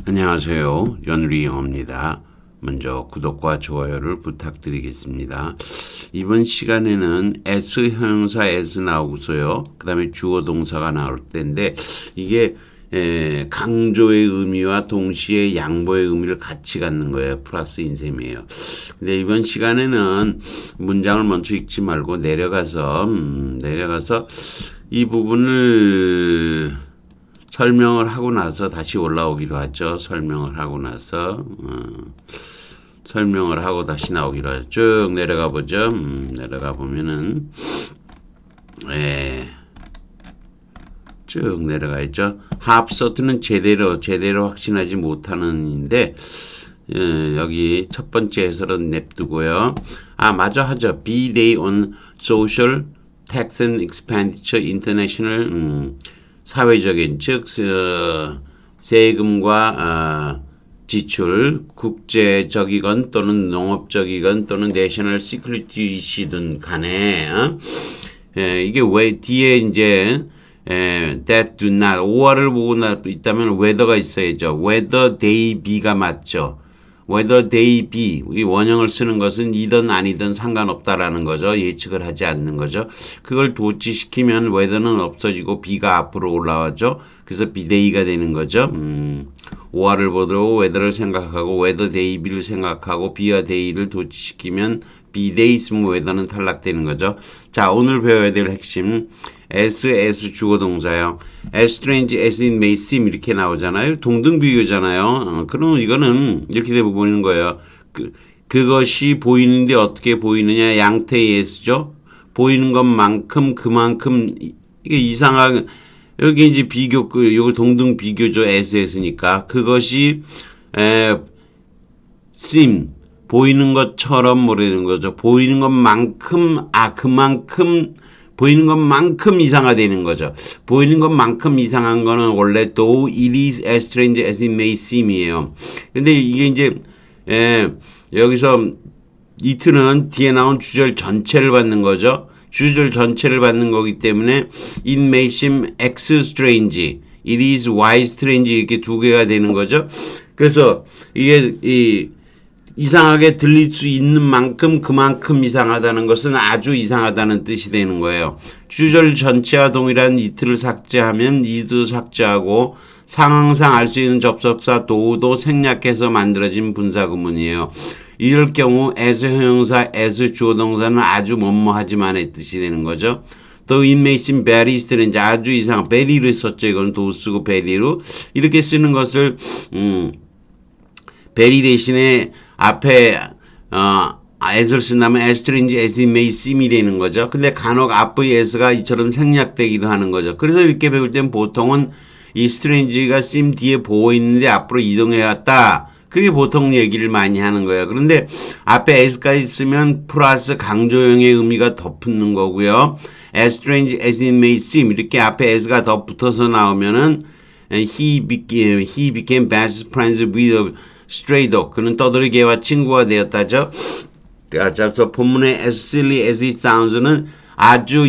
안녕하세요. 연우리 영어입니다. 먼저 구독과 좋아요를 부탁드리겠습니다. 이번 시간에는 S 형용사 S 나오고서요. 그 다음에 주어 동사가 나올 텐데 이게 강조의 의미와 동시에 양보의 의미를 같이 갖는 거예요. 플러스인 셈이에요. 근데 이번 시간에는 문장을 먼저 읽지 말고 내려가서 이 부분을 설명을 하고 나서 다시 올라오기로 하죠. 설명을 하고 나서 설명을 하고 다시 나오기로 하죠. 쭉 내려가 보죠. 내려가 보면은 쭉 내려가 있죠. 합서트는 제대로 확신하지 못하는인데 여기 첫 번째 해설은 냅두고요. 맞아 하죠. Be they on social, tax and expenditure, international 사회적인 즉 세금과 지출 국제적이건 또는 농업적이건 또는 내셔널 시큐리티 이슈든 간에 이게 왜 뒤에 이제 that do not 5월을 보고 있다면 whether가 있어야죠. whether they be가 맞죠. whether they be 이 원형을 쓰는 것은 이든 아니든 상관없다라는 거죠. 예측을 하지 않는 거죠. 그걸 도치시키면 whether는 없어지고 be가 앞으로 올라와죠. 그래서 be they가 되는 거죠. 5화를 보도록 whether를 생각하고 whether they be를 생각하고 be와 they를 도치시키면 be they 있으면 whether는 탈락되는 거죠. 자, 오늘 배워야 될 핵심 as 주어 동사요. as strange as it may seem 이렇게 나오잖아요. 동등 비교잖아요. 그럼 이거는 이렇게 되어 보이는 거예요. 그것이 보이는데 어떻게 보이느냐 양태의 s죠. 보이는 것만큼 그만큼 이게 이상하게 여기 이제 비교 요거 동등 비교죠. as니까 그것이 seem 보이는 것처럼 뭐라는 거죠. 보이는 것만큼 그만큼 보이는 것만큼 이상화되는 거죠. 보이는 것만큼 이상한 거는 원래 though it is as strange as it may seem이에요. 근데 이게 이제 여기서 it는 뒤에 나온 주절 전체를 받는 거죠. 주절 전체를 받는 거기 때문에 it may seem x strange, it is y strange 이렇게 두 개가 되는 거죠. 그래서 이게 이상하게 들릴 수 있는 만큼 그만큼 이상하다는 것은 아주 이상하다는 뜻이 되는 거예요. 주절 전체와 동일한 it를 삭제하면 is 삭제하고 상황상 알 수 있는 접속사 do도 생략해서 만들어진 분사구문이에요. 이럴 경우 as 형용사, as 주어 동사는 아주 뭐뭐하지만의 뜻이 되는 거죠. 또 it may seem very strange 아주 이상 very를 썼죠. 이건 도 쓰고 very로 이렇게 쓰는 것을 very 대신에 앞에 as를 쓴다면 as strange as it may seem이 되는 거죠. 근데 간혹 앞의 as가 이처럼 생략되기도 하는 거죠. 그래서 이렇게 배울 땐 보통은 이 strange가 seem 뒤에 보고 있는데 앞으로 이동해 왔다. 그게 보통 얘기를 많이 하는 거예요. 그런데 앞에 as까지 쓰면 플러스 강조형의 의미가 더 붙는 거고요. as strange as it may seem 이렇게 앞에 as가 더 붙어서 나오면은 he became best friends with stray dog. 그는 떠돌이 개와 친구가 되었다죠. 그래서 본문의 as silly as it sounds는 아주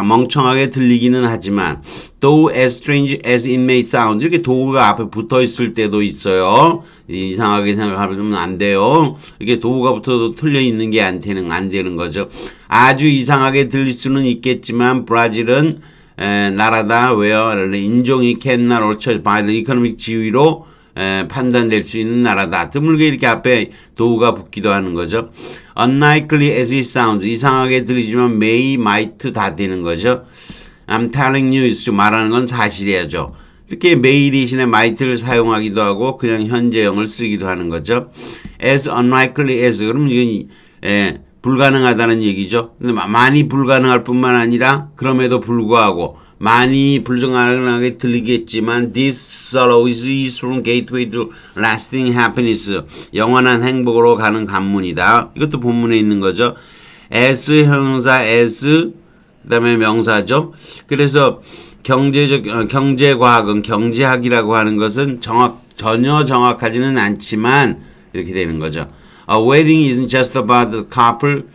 멍청하게 들리기는 하지만 though as strange as it may sound 이렇게 도구가 앞에 붙어 있을 때도 있어요. 이상하게 생각하면 안 돼요. 이게 도구가 붙어도 틀려 있는 게 안 되는 거죠. 아주 이상하게 들릴 수는 있겠지만 브라질은 나라다 where 인종이 cannot alter by the economic 지위로 판단될 수 있는 나라다. 드물게 이렇게 앞에 도구가 붙기도 하는 거죠. Unlikely as it sounds 이상하게 들리지만 may, might 다 되는 거죠. I'm telling you is 말하는 건 사실이야죠. 이렇게 may 대신에 might를 사용하기도 하고 그냥 현재형을 쓰기도 하는 거죠. As unlikely as 그러면 이건 불가능하다는 얘기죠. 근데 많이 불가능할 뿐만 아니라 그럼에도 불구하고 많이 불가능하게 들리겠지만 this sorrow is from gateway to lasting happiness 영원한 행복으로 가는 관문이다. 이것도 본문에 있는 거죠. as 형용사 as 그다음에 명사죠. 그래서 경제과학은 경제학이라고 하는 것은 전혀 정확하지는 않지만 이렇게 되는 거죠. A wedding isn't just about the couple.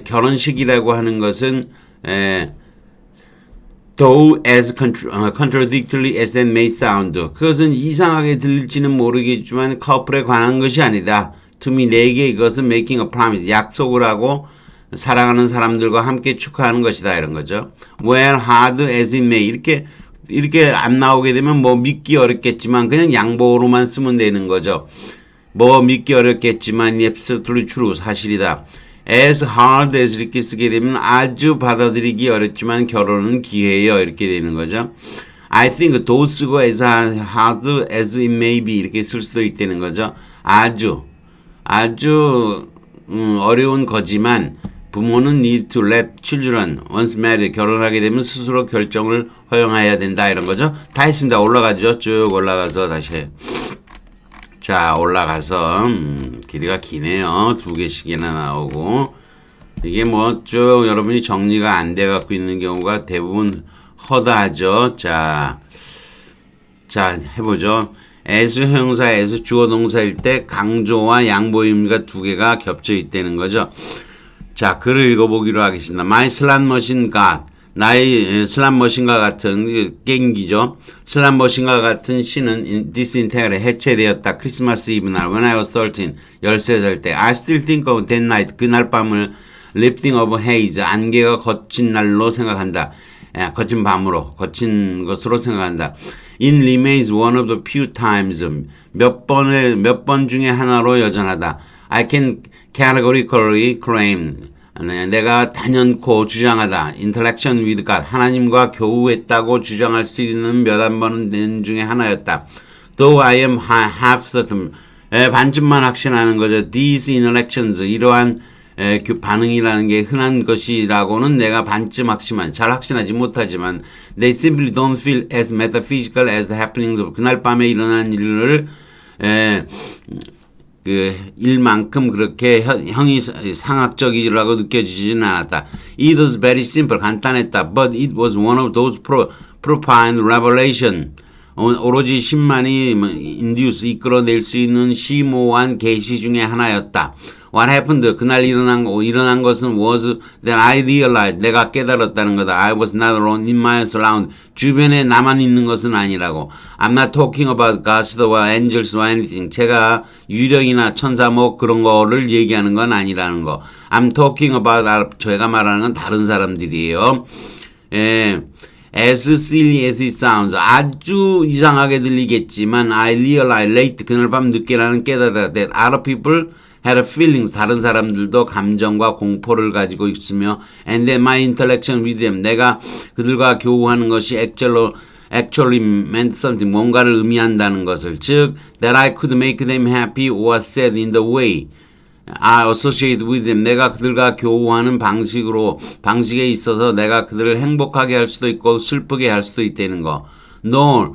결혼식이라고 하는 것은 though as contradictory as that may sound. 그것은 이상하게 들릴지는 모르겠지만 커플에 관한 것이 아니다. To me, 내게 이것은 making a promise, 약속을 하고 사랑하는 사람들과 함께 축하하는 것이다 이런 거죠. Well, hard as it may 이렇게 안 나오게 되면 뭐 믿기 어렵겠지만 그냥 양보로만 쓰면 되는 거죠. 뭐 믿기 어렵겠지만 absolutely true, 사실이다. As hard as 이렇게 쓰게 되면 아주 받아들이기 어렵지만 결혼은 기회예요 이렇게 되는 거죠. I think 도 쓰고 as hard as it may be 이렇게 쓸 수도 있다는 거죠. 아주 어려운 거지만 부모는 need to let children once married 결혼하게 되면 스스로 결정을 허용해야 된다 이런 거죠. 다 했습니다. 올라가죠. 쭉 올라가서 다시 해요. 자, 올라가서 길이가 기네요. 2개씩이나 나오고 이게 뭐 쭉 여러분이 정리가 안 돼 갖고 있는 경우가 대부분 허다하죠. 자 해보죠. as 형사 as 주어 동사일 때 강조와 양보 의미가 2개가 겹쳐 있다는 거죠. 자, 글을 읽어보기로 하겠습니다. My slot machine got 나의 슬람 머신과 같은 게임기죠. 슬람 머신과 같은 신은 disintegrate 해체되었다. 크리스마스 이브 날 when I was 13 13살 때 I still think of that night 그날 밤을 lifting of haze 안개가 거친 날로 생각한다. 거친 밤으로 거친 것으로 생각한다. It remains one of the few times 몇 번 중에 하나로 여전하다. I can categorically claim 내가 단연코 주장하다. Interaction with God 하나님과 교우했다고 주장할 수 있는 몇 안 번 중에 하나였다. Though I am half certain 반쯤만 확신하는 거죠. These interactions 이러한 반응이라는 게 흔한 것이라고는 내가 반쯤 잘 확신하지 못하지만 they simply don't feel as metaphysical as the happenings of 그날 밤에 일어난 일을 그 일만큼 그렇게 형이 상학적이라고 느껴지지는 않았다. It was very simple, 간단했다. But it was one of those profound revelation. 오로지 신만이 induce, 이끌어낼 수 있는 심오한 계시 중에 하나였다. What happened? 그날 일어난 것은 was that I realized, 내가 깨달았다는 거다. I was not alone in my surround. 주변에 나만 있는 것은 아니라고. I'm not talking about gods or angels or anything. 제가 유령이나 천사 뭐 그런 거를 얘기하는 건 아니라는 거. I'm talking about, 제가 말하는 건 다른 사람들이에요. As silly as it sounds. 아주 이상하게 들리겠지만 I realized late, 그날 밤 늦게 나는 깨달았다. That other people had feelings. 다른 사람들도 감정과 공포를 가지고 있으며 and then my interaction with them. 내가 그들과 교우하는 것이 actually meant something. 뭔가를 의미한다는 것을. 즉, that I could make them happy or sad in the way I associate with them. 내가 그들과 교우하는 방식에 있어서 내가 그들을 행복하게 할 수도 있고 슬프게 할 수도 있다는 거. Nor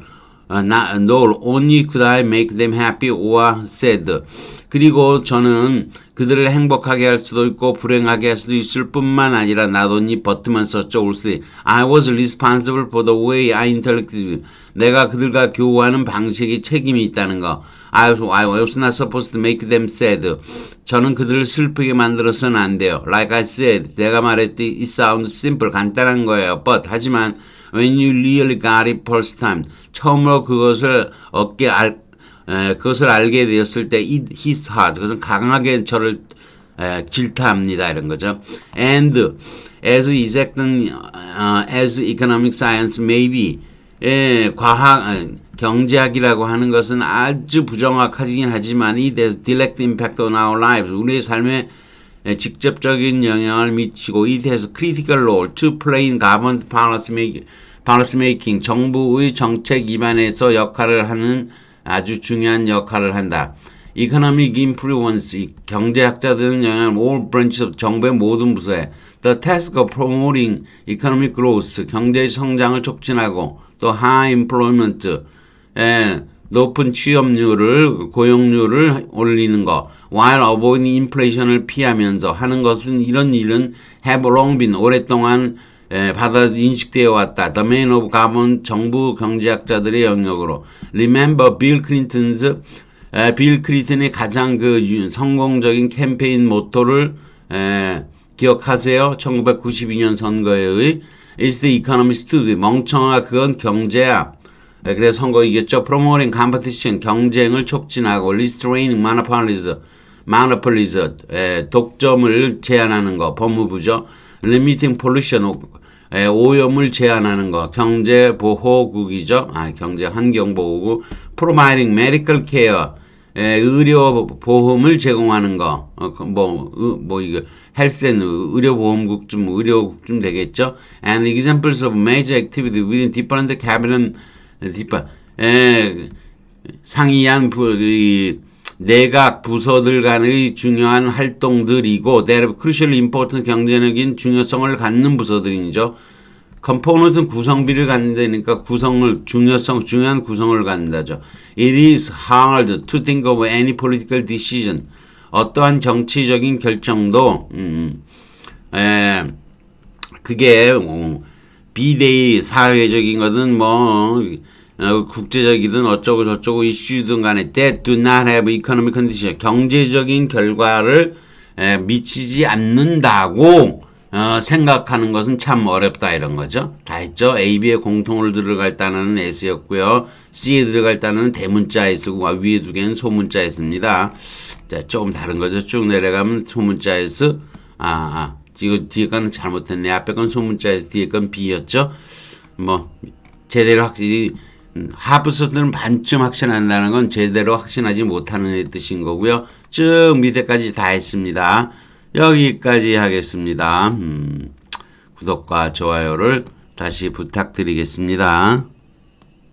only could I make them happy or sad. 그리고 저는 그들을 행복하게 할 수도 있고 불행하게 할 수도 있을 뿐만 아니라 not only but만 썼죠. 올수 I was responsible for the way I interacted. 내가 그들과 교우하는 방식에 책임이 있다는 거. I was not supposed to make them sad. 저는 그들을 슬프게 만들어서는 안 돼요. Like I said, 내가 말했듯이 it sounds simple, 간단한 거예요. But 하지만 when you really got it first time, 처음으로 그것을 알게 되었을 때 it hits hard. 그것은 강하게 저를 질타합니다. 이런 거죠. And as exacting as economic science may be, 경제학이라고 하는 것은 아주 부정확하긴 하지만 it has direct impact on our lives. 우리의 삶에 직접적인 영향을 미치고 it has critical role to play in government policy making. 정부의 정책 입안에서 역할을 하는 아주 중요한 역할을 한다. Economic influence, 경제학자들은 영향을 all branches of 정부의 모든 부서에 the task of promoting economic growth, 경제 성장을 촉진하고 또 high employment, 높은 취업률을 고용률을 올리는 거, while avoiding inflation을 피하면서 하는 것은 이런 일은 have long been 오랫동안 인식되어 왔다. The main of government 정부 경제학자들의 영역으로. Remember Bill Clinton's 빌 클린턴의 가장 성공적인 캠페인 모토를 기억하세요. 1992년 선거에 is the economist to 멍청아 그건 경제야. 그래서 선거 이겼죠. promoting competition 경쟁을 촉진하고 restraining monopolies 독점을 제한하는 거 법무부죠. limiting pollution 오염을 제한하는 거 경제보호국이죠. 경제환경보호국 providing medical care 의료 보험을 제공하는 거 이거 헬스앤 의료보험국쯤 의료국쯤 되겠죠. and examples of major activity within different cabinet 상이한 내각 부서들 간의 중요한 활동들이고 that have crucial important 경제적인 중요성을 갖는 부서들이죠. component은 구성비를 갖는다니까 중요한 구성을 갖는다죠. It is hard to think of any political decision. 어떠한 정치적인 결정도 그게 비대위 사회적인 거든 국제적이든 어쩌고 저쩌고 이슈든 간에 that do not have economic condition 경제적인 결과를 미치지 않는다고 생각하는 것은 참 어렵다 이런 거죠. 다 했죠. A, B에 공통을 들어갈 단어는 S였고요. C에 들어갈 단어는 대문자 S고 위에 두 개는 소문자 S입니다. 자, 조금 다른 거죠. 쭉 내려가면 소문자 S. 이거 뒤에 거는 잘못했네. 앞에 건 소문자 S, 뒤에 건 B였죠. 제대로 확실히 하부서들은 반쯤 확신한다는 건 제대로 확신하지 못하는 뜻인 거고요. 쭉 밑에까지 다 했습니다. 여기까지 하겠습니다. 구독과 좋아요를 다시 부탁드리겠습니다.